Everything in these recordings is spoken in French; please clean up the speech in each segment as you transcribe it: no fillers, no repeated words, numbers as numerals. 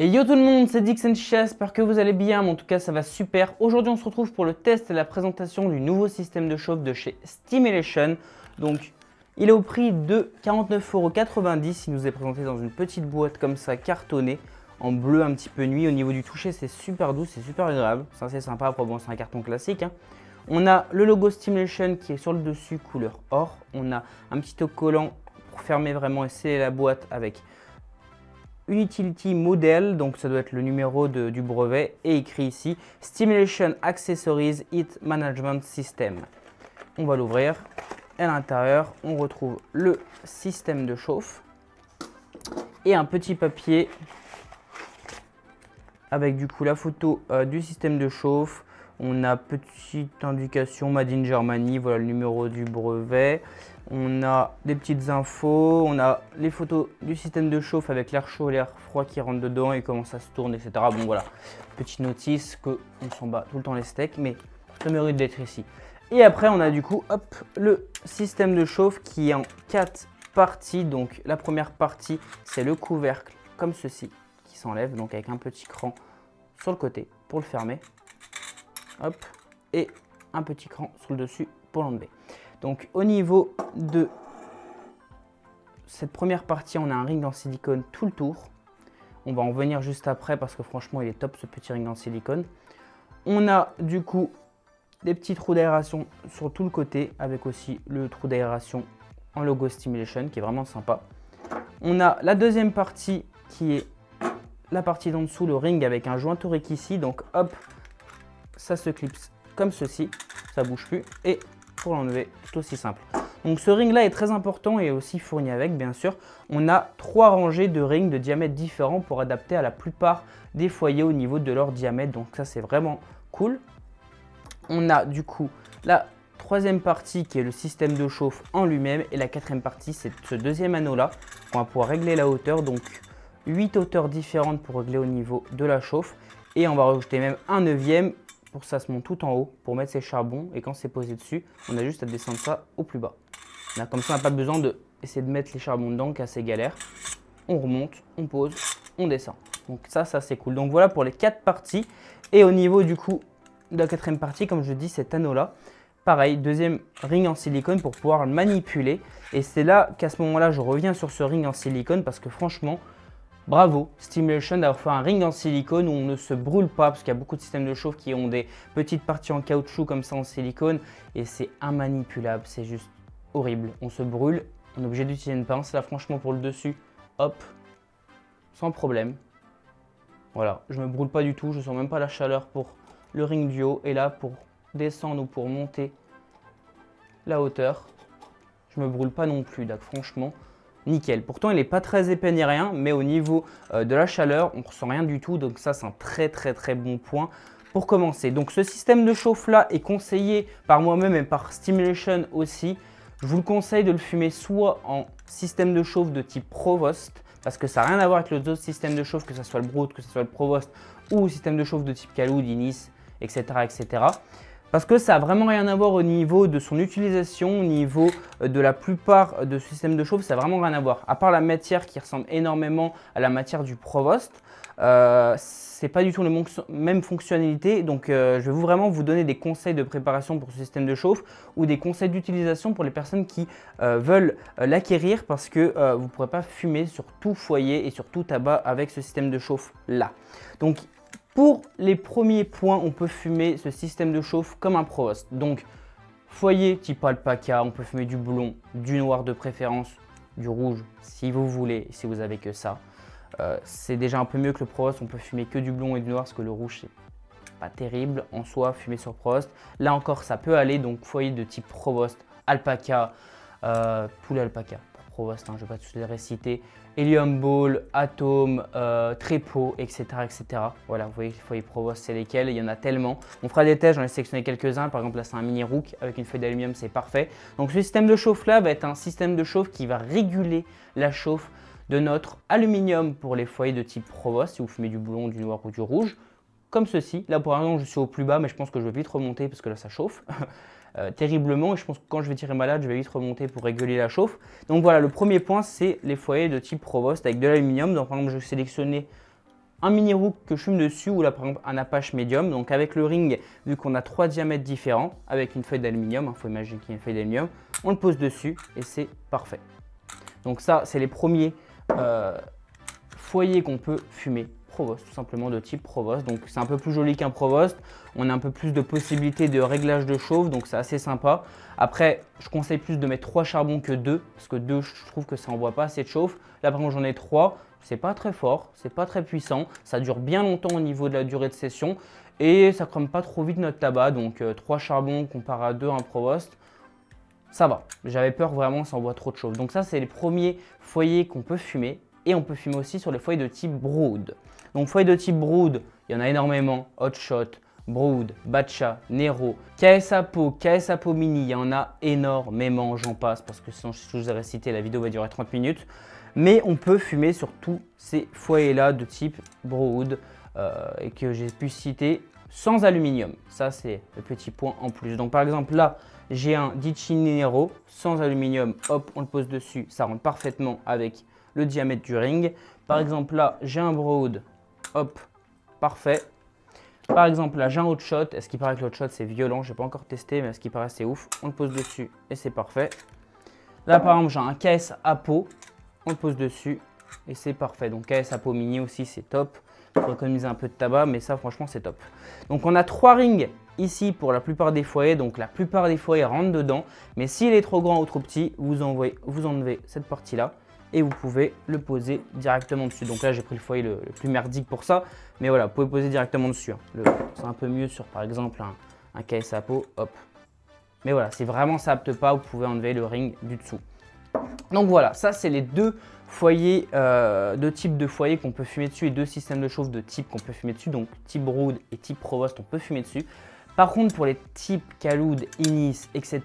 Et yo tout le monde, c'est Dixon Chicha, j'espère que vous allez bien, mais en tout cas ça va super. Aujourd'hui on se retrouve pour le test et la présentation du nouveau système de chauffe de chez Steamilation. Donc il est au prix de 49,90 €, il nous est présenté dans une petite boîte comme ça, cartonnée, en bleu un petit peu nuit. Au niveau du toucher c'est super doux, c'est super agréable, c'est assez sympa, après bon c'est un carton classique. On a le logo Steamilation qui est sur le dessus, couleur or. On a un petit autocollant pour fermer vraiment et sceller la boîte avec une utility model, donc ça doit être le numéro du brevet, et écrit ici Steamilation Accessories Heat Management System. On va l'ouvrir et à l'intérieur on retrouve le système de chauffe et un petit papier avec du coup la photo du système de chauffe. On a petite indication Made in Germany, voilà le numéro du brevet. On a des petites infos, on a les photos du système de chauffe avec l'air chaud et l'air froid qui rentre dedans et comment ça se tourne, etc. Bon voilà, petite notice qu'on s'en bat tout le temps les steaks, mais ça mérite d'être ici. Et après on a du coup hop, le système de chauffe qui est en 4 parties. Donc la première partie c'est le couvercle comme ceci qui s'enlève, donc avec un petit cran sur le côté pour le fermer. Hop, et un petit cran sur le dessus pour l'enlever. Donc au niveau de cette première partie, on a un ring en silicone tout le tour. On va en venir juste après parce que franchement il est top ce petit ring en silicone. On a du coup des petits trous d'aération sur tout le côté avec aussi le trou d'aération en logo Steamilation qui est vraiment sympa. On a la deuxième partie qui est la partie d'en dessous, le ring avec un joint torique ici. Donc hop, ça se clipse comme ceci, ça bouge plus et pour l'enlever, c'est aussi simple. Donc ce ring là est très important et aussi fourni avec bien sûr. On a 3 rangées de rings de diamètre différents pour adapter à la plupart des foyers au niveau de leur diamètre. Donc ça c'est vraiment cool. On a du coup la troisième partie qui est le système de chauffe en lui-même et la quatrième partie c'est ce deuxième anneau là. On va pouvoir régler la hauteur, donc 8 hauteurs différentes pour régler au niveau de la chauffe. Et on va rajouter même un neuvième. Pour ça se monte tout en haut pour mettre ses charbons et quand c'est posé dessus, on a juste à descendre ça au plus bas. Là, comme ça, on n'a pas besoin d'essayer de mettre les charbons dedans, qui est assez galère. On remonte, on pose, on descend. Donc ça c'est cool. Donc voilà pour les 4 parties. Et au niveau du coup de la quatrième partie, comme je dis, cet anneau-là, pareil, deuxième ring en silicone pour pouvoir le manipuler. Et c'est là qu'à ce moment-là, je reviens sur ce ring en silicone parce que franchement, bravo Steamilation d'avoir fait un ring en silicone où on ne se brûle pas parce qu'il y a beaucoup de systèmes de chauffe qui ont des petites parties en caoutchouc comme ça en silicone et c'est immanipulable, c'est juste horrible. On se brûle, on est obligé d'utiliser une pince. Là franchement pour le dessus, hop, sans problème. Voilà, je me brûle pas du tout, je sens même pas la chaleur pour le ring du haut et là pour descendre ou pour monter la hauteur, je me brûle pas non plus. Donc franchement, nickel. Pourtant, il n'est pas très épais ni rien, mais au niveau de la chaleur, on ne ressent rien du tout. Donc ça, c'est un très bon point pour commencer. Donc ce système de chauffe là est conseillé par moi-même et par Steamilation aussi. Je vous le conseille de le fumer soit en système de chauffe de type Provost, parce que ça n'a rien à voir avec les autres systèmes de chauffe, que ce soit le Brut, que ce soit le Provost, ou système de chauffe de type Kalud, Inis, etc. etc. Parce que ça n'a vraiment rien à voir au niveau de son utilisation, au niveau de la plupart de ce système de chauffe, ça n'a vraiment rien à voir. À part la matière qui ressemble énormément à la matière du Provost, c'est pas du tout les mêmes fonctionnalités. Donc je vais vraiment vous donner des conseils de préparation pour ce système de chauffe ou des conseils d'utilisation pour les personnes qui veulent l'acquérir parce que vous ne pourrez pas fumer sur tout foyer et sur tout tabac avec ce système de chauffe là. Donc pour les premiers points, on peut fumer ce système de chauffe comme un Provost. Donc, foyer type alpaca, on peut fumer du blond, du noir de préférence, du rouge si vous voulez, si vous avez que ça. C'est déjà un peu mieux que le Provost, on peut fumer que du blond et du noir parce que le rouge c'est pas terrible en soi, fumer sur Provost. Là encore, ça peut aller, donc foyer de type Provost, alpaca, tous les alpacas. Provost, hein, je ne vais pas tous les réciter, Helium Ball, Atom, Trépeau, etc., etc. Voilà, vous voyez les foyers Provost, c'est lesquels, il y en a tellement. On fera des tests, j'en ai sélectionné quelques-uns. Par exemple, là, c'est un mini Rook avec une feuille d'aluminium, c'est parfait. Donc, ce système de chauffe-là va être un système de chauffe qui va réguler la chauffe de notre aluminium pour les foyers de type Provost, si vous fumez du blond, du noir ou du rouge. Comme ceci. Là, pour l'instant, je suis au plus bas, mais je pense que je vais vite remonter parce que là, ça chauffe. Terriblement et je pense que quand je vais tirer malade, je vais vite remonter pour réguler la chauffe. Donc voilà, le premier point, c'est les foyers de type Provost avec de l'aluminium. Donc par exemple, je vais sélectionner un mini rook que je fume dessus ou là par exemple un Apache médium. Donc avec le ring, vu qu'on a 3 diamètres différents, avec une feuille d'aluminium, il faut imaginer qu'il y a une feuille d'aluminium, on le pose dessus et c'est parfait. Donc ça, c'est les premiers foyers qu'on peut fumer Provost, tout simplement de type Provost. Donc c'est un peu plus joli qu'un Provost, on a un peu plus de possibilités de réglage de chauffe, donc c'est assez sympa. Après, je conseille plus de mettre 3 charbons que 2, parce que 2, je trouve que ça envoie pas assez de chauffe. Là par contre j'en ai 3, c'est pas très fort, c'est pas très puissant, ça dure bien longtemps au niveau de la durée de session et ça crame pas trop vite notre tabac. Donc 3 charbons comparé à 2 un Provost, ça va. J'avais peur vraiment ça envoie trop de chauffe. Donc ça c'est les premiers foyers qu'on peut fumer. Et on peut fumer aussi sur les foyers de type Brood. Donc foyers de type Brood, il y en a énormément. Hotshot, Brood, Batcha, Nero, KS Apo, KS Apo Mini, il y en a énormément, j'en passe parce que sinon je vous ai récité, la vidéo va durer 30 minutes. Mais on peut fumer sur tous ces foyers-là de type Brood et que j'ai pu citer sans aluminium. Ça c'est le petit point en plus. Donc par exemple là, j'ai un Ditchin Nero sans aluminium, hop, on le pose dessus, ça rentre parfaitement avec le diamètre du ring. Par exemple là j'ai un Brood, hop, parfait. Par exemple là j'ai un Hotshot, est-ce qu'il paraît que l'Hotshot c'est violent, je n'ai pas encore testé mais est-ce qu'il paraît c'est ouf. On le pose dessus et c'est parfait. Là par exemple j'ai un KS Apo, on le pose dessus et c'est parfait. Donc KS Apo Mini aussi c'est top, pour économiser un peu de tabac mais ça franchement c'est top. Donc on a 3 rings ici pour la plupart des foyers, donc la plupart des foyers rentrent dedans. Mais s'il est trop grand ou trop petit, vous enlevez cette partie là et vous pouvez le poser directement dessus. Donc là j'ai pris le foyer le plus merdique pour ça, mais voilà, vous pouvez le poser directement dessus. C'est un peu mieux sur par exemple un KS Apo, hop. Mais voilà, si vraiment ça apte pas, vous pouvez enlever le ring du dessous. Donc voilà, ça c'est les deux foyers, deux types de foyers qu'on peut fumer dessus et deux systèmes de chauffe de type qu'on peut fumer dessus. Donc type Brood et type Provost, on peut fumer dessus. Par contre pour les types Khaloud, Inis, etc.,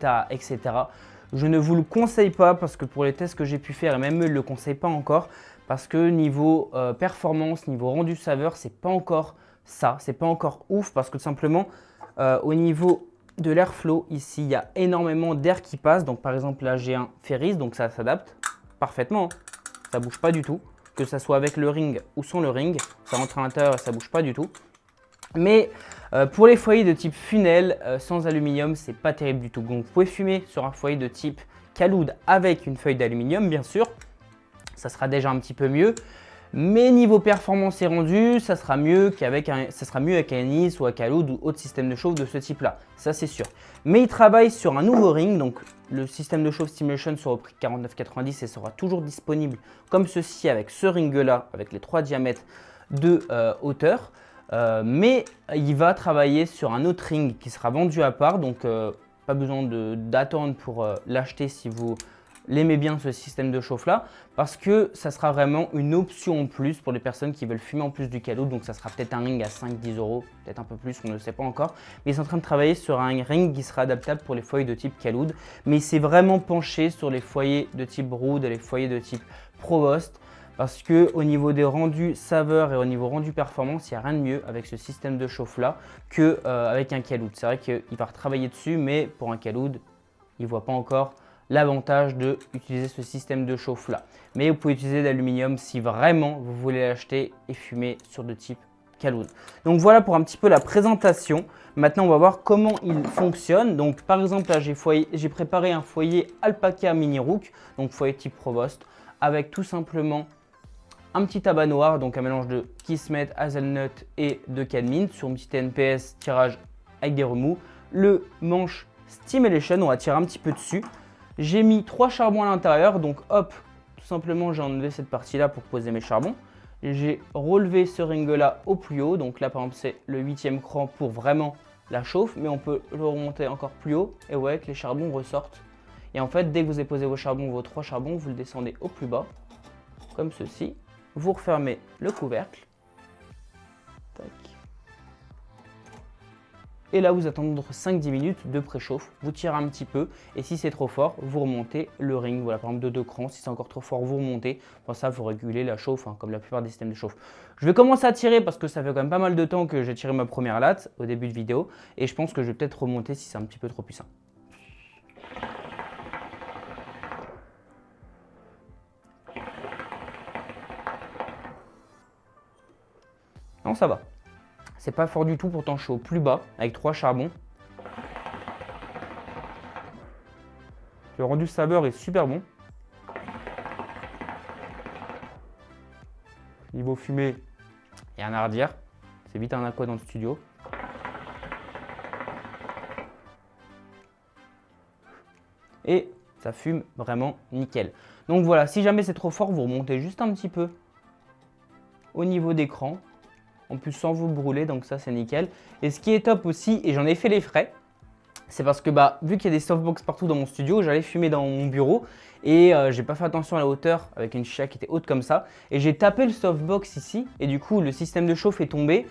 je ne vous le conseille pas parce que pour les tests que j'ai pu faire, et même eux ne le conseillent pas encore, parce que niveau performance, niveau rendu saveur, c'est pas encore ça, c'est pas encore ouf parce que tout simplement au niveau de l'airflow, ici il y a énormément d'air qui passe. Donc par exemple là j'ai un Ferris, donc ça s'adapte parfaitement, ça bouge pas du tout, que ça soit avec le ring ou sans le ring, ça rentre à l'intérieur et ça bouge pas du tout. Mais pour les foyers de type funnel sans aluminium, c'est pas terrible du tout. Donc vous pouvez fumer sur un foyer de type Khaloud avec une feuille d'aluminium, bien sûr. Ça sera déjà un petit peu mieux. Mais niveau performance et rendu, ça sera mieux avec un Inis ou un Khaloud ou autre système de chauffe de ce type-là. Ça, c'est sûr. Mais il travaille sur un nouveau ring. Donc le système de chauffe Stimulation sera au prix de 49,90 et sera toujours disponible comme ceci avec ce ring-là, avec les 3 diamètres de hauteur. Mais il va travailler sur un autre ring qui sera vendu à part, donc pas besoin d'attendre pour l'acheter si vous l'aimez bien ce système de chauffe là, parce que ça sera vraiment une option en plus pour les personnes qui veulent fumer en plus du Khaloud. Donc ça sera peut-être un ring à 5-10 €, peut-être un peu plus, on ne le sait pas encore, mais ils sont en train de travailler sur un ring qui sera adaptable pour les foyers de type Khaloud, mais il s'est vraiment penché sur les foyers de type Brood et les foyers de type Provost. Parce que au niveau des rendus saveurs et au niveau rendu performance, il n'y a rien de mieux avec ce système de chauffe là qu'avec un Khaloud. C'est vrai qu'il va retravailler dessus, mais pour un Khaloud, il ne voit pas encore l'avantage d'utiliser ce système de chauffe là. Mais vous pouvez utiliser de l'aluminium si vraiment vous voulez l'acheter et fumer sur de type Khaloud. Donc voilà pour un petit peu la présentation. Maintenant on va voir comment il fonctionne. Donc par exemple là j'ai préparé un foyer Alpaca Mini Rook, donc foyer type Provost, avec tout simplement un petit tabac noir, donc un mélange de Kismet, Hazelnut et de Cadmine sur une petite NPS tirage avec des remous. Le manche Stimulation, on va tirer un petit peu dessus. J'ai mis 3 charbons à l'intérieur, donc hop, tout simplement j'ai enlevé cette partie là pour poser mes charbons. J'ai relevé ce ring là au plus haut, donc là par exemple c'est le 8e cran pour vraiment la chauffe, mais on peut le remonter encore plus haut et vous voyez que les charbons ressortent. Et en fait dès que vous avez posé vos charbons, vos 3 charbons, vous le descendez au plus bas, comme ceci. Vous refermez le couvercle. Tac. Et là, vous attendez entre 5-10 minutes de préchauffe. Vous tirez un petit peu. Et si c'est trop fort, vous remontez le ring. Voilà, par exemple de 2 crans. Si c'est encore trop fort, vous remontez. Pour ça, vous régulez la chauffe, hein, comme la plupart des systèmes de chauffe. Je vais commencer à tirer parce que ça fait quand même pas mal de temps que j'ai tiré ma première latte au début de vidéo. Et je pense que je vais peut-être remonter si c'est un petit peu trop puissant. Non, ça va. C'est pas fort du tout, pourtant je suis au plus bas avec 3 charbons. Le rendu saveur est super bon. Niveau fumée, il y a un à redire. C'est vite un aqua dans le studio. Et ça fume vraiment nickel. Donc voilà, si jamais c'est trop fort, vous remontez juste un petit peu au niveau d'écran. En plus sans vous brûler, donc ça c'est nickel. Et ce qui est top aussi, et j'en ai fait les frais, c'est parce que vu qu'il y a des softbox partout dans mon studio, j'allais fumer dans mon bureau et j'ai pas fait attention à la hauteur avec une chicha qui était haute comme ça. Et j'ai tapé le softbox ici et du coup le système de chauffe est tombé.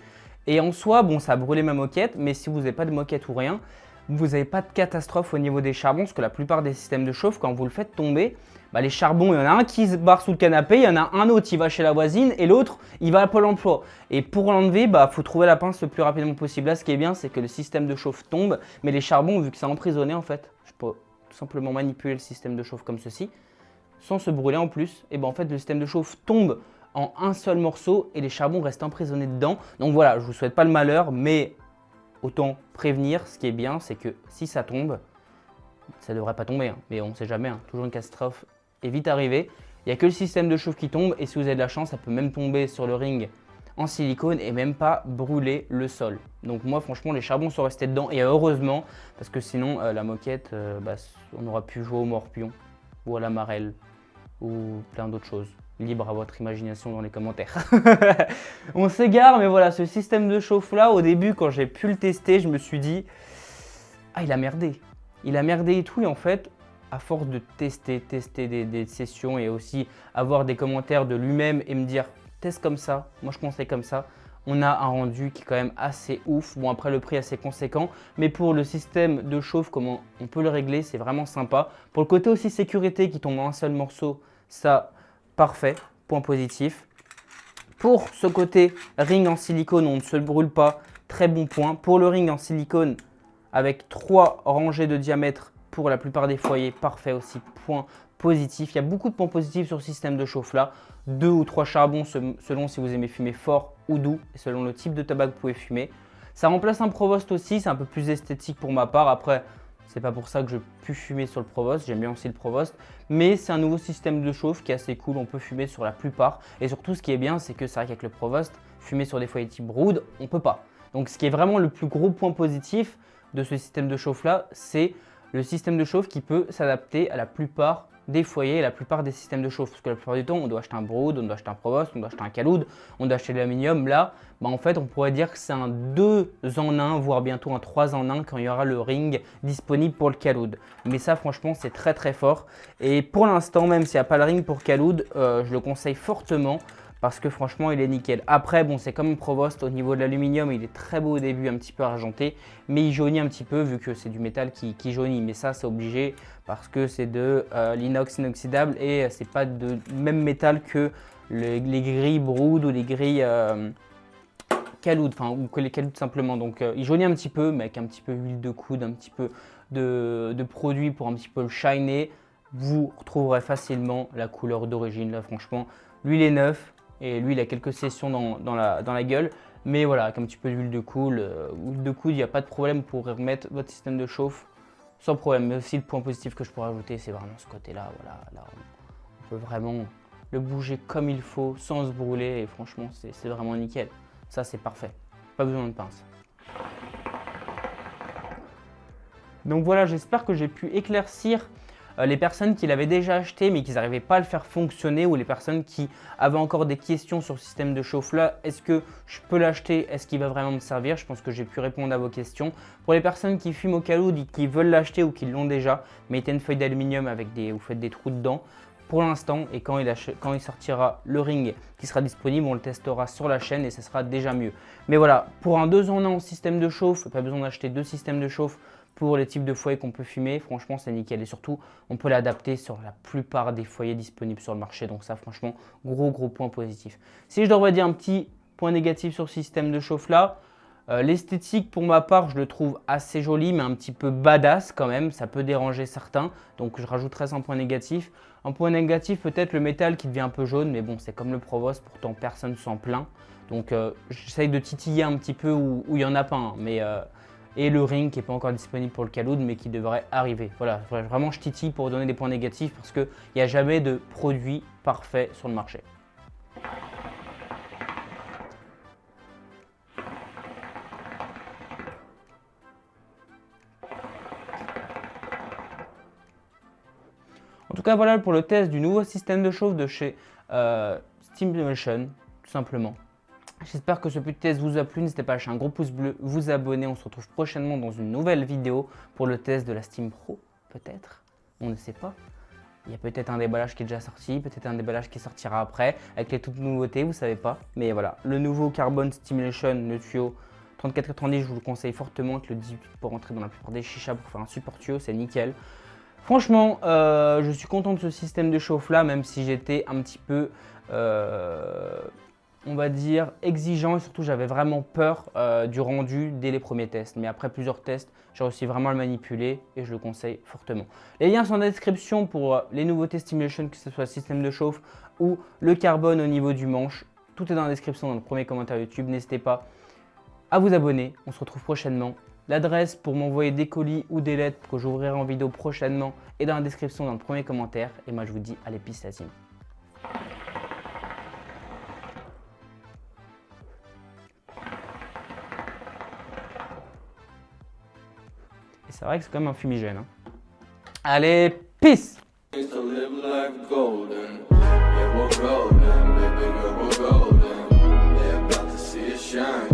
Et en soi, bon, ça a brûlé ma moquette, mais si vous n'avez pas de moquette ou rien, vous n'avez pas de catastrophe au niveau des charbons, parce que la plupart des systèmes de chauffe, quand vous le faites tomber, les charbons, il y en a un qui se barre sous le canapé, il y en a un autre, il va chez la voisine, et l'autre, il va à Pôle emploi. Et pour l'enlever, faut trouver la pince le plus rapidement possible. Là, ce qui est bien, c'est que le système de chauffe tombe, mais les charbons, vu que c'est emprisonné, en fait, je peux tout simplement manipuler le système de chauffe comme ceci, sans se brûler en plus. Et en fait, le système de chauffe tombe en un seul morceau et les charbons restent emprisonnés dedans. Donc voilà, je ne vous souhaite pas le malheur, mais autant prévenir. Ce qui est bien, c'est que si ça tombe, ça ne devrait pas tomber, hein, mais on ne sait jamais, hein, toujours une catastrophe est vite arrivée. Il n'y a que le système de chauffe qui tombe et si vous avez de la chance, ça peut même tomber sur le ring en silicone et même pas brûler le sol. Donc moi franchement les charbons sont restés dedans et heureusement parce que sinon la moquette, on aurait pu jouer au morpion ou à la marelle ou plein d'autres choses. Libre à votre imagination dans les commentaires. On s'égare, mais voilà, ce système de chauffe là, au début quand j'ai pu le tester, je me suis dit ah il a merdé. Il a merdé et tout et en fait, à force de tester des sessions et aussi avoir des commentaires de lui-même et me dire teste comme ça, moi je conseille comme ça, on a un rendu qui est quand même assez ouf. Bon après le prix est assez conséquent, mais pour le système de chauffe, comment on peut le régler, c'est vraiment sympa. Pour le côté aussi sécurité qui tombe en un seul morceau, ça parfait, point positif. Pour ce côté ring en silicone, on ne se brûle pas, très bon point. Pour le ring en silicone, avec 3 rangées de diamètre pour la plupart des foyers, parfait aussi, point positif. Il y a beaucoup de points positifs sur ce système de chauffe là. 2 ou 3 charbons selon si vous aimez fumer fort ou doux et selon le type de tabac que vous pouvez fumer. Ça remplace un Provost aussi, c'est un peu plus esthétique pour ma part. Après, c'est pas pour ça que je peux fumer sur le Provost, j'aime bien aussi le Provost. Mais c'est un nouveau système de chauffe qui est assez cool, on peut fumer sur la plupart. Et surtout, ce qui est bien, c'est que c'est vrai qu'avec le Provost, fumer sur des foyers type Brood, on peut pas. Donc ce qui est vraiment le plus gros point positif de ce système de chauffe là, c'est le système de chauffe qui peut s'adapter à la plupart des foyers et la plupart des systèmes de chauffe. Parce que la plupart du temps, on doit acheter un Brood, on doit acheter un Provost, on doit acheter un Caloud, on doit acheter de l'aluminium. Là, en fait, on pourrait dire que c'est un 2 en 1, voire bientôt un 3 en 1 quand il y aura le ring disponible pour le Caloud. Mais ça, franchement, c'est très très fort. Et pour l'instant, même s'il n'y a pas le ring pour Caloud, je le conseille fortement. Parce que franchement, il est nickel. Après, bon, c'est comme un Provost, au niveau de l'aluminium, il est très beau au début, un petit peu argenté. Mais il jaunit un petit peu vu que c'est du métal qui jaunit. Mais ça, c'est obligé parce que c'est de l'inox inoxydable et c'est pas de même métal que les grilles Brood ou les grilles Caloud, ou que les Caloud simplement. Donc, il jaunit un petit peu, mais avec un petit peu d'huile de coude, un petit peu de produit pour un petit peu le shiner. Vous retrouverez facilement la couleur d'origine. Là, franchement, lui, il est neuf. Et lui, il a quelques sessions dans la gueule. Mais voilà, avec un petit peu d'huile de coude, il n'y a pas de problème pour remettre votre système de chauffe sans problème. Mais aussi, le point positif que je pourrais ajouter, c'est vraiment ce côté-là. Voilà, là, on peut vraiment le bouger comme il faut, sans se brûler. Et franchement, c'est vraiment nickel. Ça, c'est parfait. Pas besoin de pince. Donc voilà, j'espère que j'ai pu éclaircir les personnes qui l'avaient déjà acheté mais qui n'arrivaient pas à le faire fonctionner ou les personnes qui avaient encore des questions sur le système de chauffe là. Est-ce que je peux l'acheter? Est-ce qu'il va vraiment me servir? Je pense que j'ai pu répondre à vos questions. Pour les personnes qui fument au Caloud et qui veulent l'acheter ou qui l'ont déjà, mettez une feuille d'aluminium avec vous faites des trous dedans. Pour l'instant, et quand il sortira le ring qui sera disponible, on le testera sur la chaîne et ce sera déjà mieux. Mais voilà, pour un 2 en 1 système de chauffe, pas besoin d'acheter 2 systèmes de chauffe pour les types de foyers qu'on peut fumer. Franchement, c'est nickel. Et surtout, on peut l'adapter sur la plupart des foyers disponibles sur le marché. Donc ça, franchement, gros point positif. Si je devrais dire un petit point négatif sur ce système de chauffe là, l'esthétique pour ma part, je le trouve assez joli, mais un petit peu badass quand même. Ça peut déranger certains. Donc je rajouterai ça en point négatif. Un point négatif, peut-être le métal qui devient un peu jaune, mais bon, c'est comme le Provost, pourtant personne s'en plaint. Donc j'essaye de titiller un petit peu où il n'y en a pas un. Et le ring qui n'est pas encore disponible pour le Khaloud, mais qui devrait arriver. Voilà, vraiment je titille pour donner des points négatifs parce qu'il n'y a jamais de produit parfait sur le marché. En tout cas, voilà pour le test du nouveau système de chauffe de chez SteamMotion, tout simplement. J'espère que ce petit test vous a plu. N'hésitez pas à lâcher un gros pouce bleu, vous abonner. On se retrouve prochainement dans une nouvelle vidéo pour le test de la Steam Pro, peut-être. On ne sait pas. Il y a peut-être un déballage qui est déjà sorti, peut-être un déballage qui sortira après, avec les toutes nouveautés, vous ne savez pas. Mais voilà, le nouveau Carbon Stimulation, le tuyau 3490, je vous le conseille fortement, avec le 18 pour rentrer dans la plupart des chichas pour faire un support tuyau, c'est nickel. Franchement, je suis content de ce système de chauffe là, même si j'étais un petit peu, on va dire, exigeant et surtout j'avais vraiment peur du rendu dès les premiers tests. Mais après plusieurs tests, j'ai réussi vraiment à le manipuler et je le conseille fortement. Les liens sont dans la description pour les nouveautés Stimulation, que ce soit le système de chauffe ou le carbone au niveau du manche. Tout est dans la description, dans le premier commentaire YouTube. N'hésitez pas à vous abonner. On se retrouve prochainement. L'adresse pour m'envoyer des colis ou des lettres que j'ouvrirai en vidéo prochainement est dans la description, dans le premier commentaire. Et moi, je vous dis à l'épice, la team. Et c'est vrai que c'est comme un fumigène. Hein. Allez, peace! Shine.